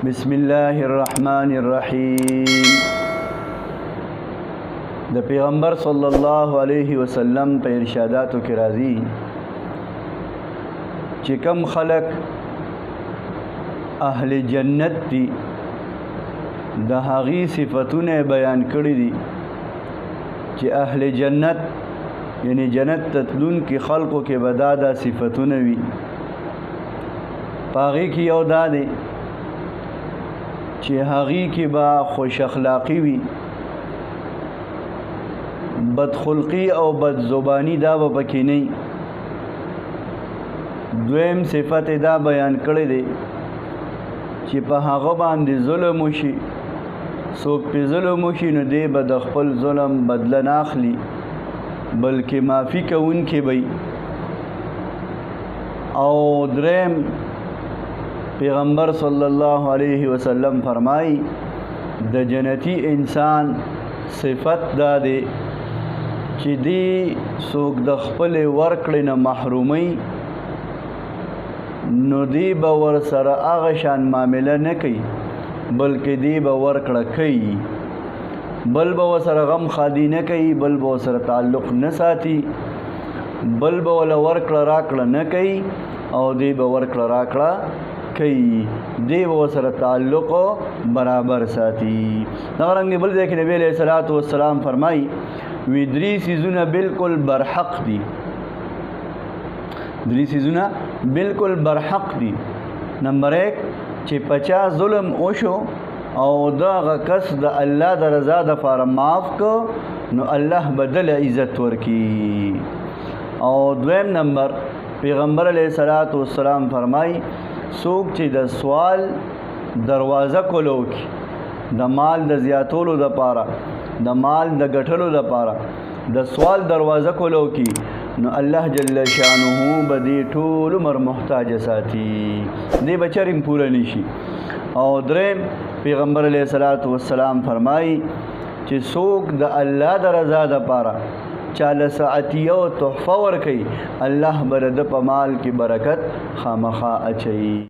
بسم الله الرحمن الرحیم. د پیغمبر صلی الله علیه وسلم په ارشاداتو کې راځي چې کم خلق اهل جنت دي د هغې صفتونه بیان کړي دي چې اهل جنت یعنی جنت تتلونکي خلقو کې به دا صفتونه وي. په هغې کې یو دا دی چې هغې کې به خوش اخلاقي وي، بدخلقی او بدزبانی دا به پکې نه. دویم صفت دا بیان کړی دی چې په هغه باندې ظلم وشي، څوک پې ظلم وشي نو دی به د خپل ظلم بدله نه اخلي بلکې معافي کوونکی وي. او دریم پیغمبر صلی الله علیه وسلم فرمایي د جنتی انسان صفت دا دی چې دی څوک د خپلې ورکړې نه محرومي نو دی به ورسره هغه شان معامله نه کوي بلکې دی به ورکړه کوي، بل به ورسره غم خادي نه کوي، بل به ورسره تعلق نه ساتي، بل به وله ورکړه راکړه نه کوي او دی به ورکړه راکړه کوي، دی به ورسره تعلق برابر ساتي. دغه رنګ بل ځای کې نبي علیه الصلاۃ والسلام فرمایي وی درې څیزونه بالکل برحق دي، درې څیزونه بالکل برحق دي. نمبر 1 چې پچا ظلم وشو او دغه کس د الله د رضا دپاره معاف کو نو الله بدل عزت ورکي. او دویم نمبر پیغمبر علیه الصلاۃ والسلام فرمایي څوک چې د سوال دروازه کولو کی د مال د زیاتولو دپاره، د مال د ګټلو دپاره د سوال دروازه کولو کی نو الله جل شانه به دې ټول عمر محتاج ساتي، دې به چرم پوره نشي. او دریم پیغمبر علیه الصلاۃ والسلام فرمایي چې څوک د الله د رضا دپاره چاله ساعتیه او تحفه ورکوي الله به د په مال کې برکت خامخا اچوي.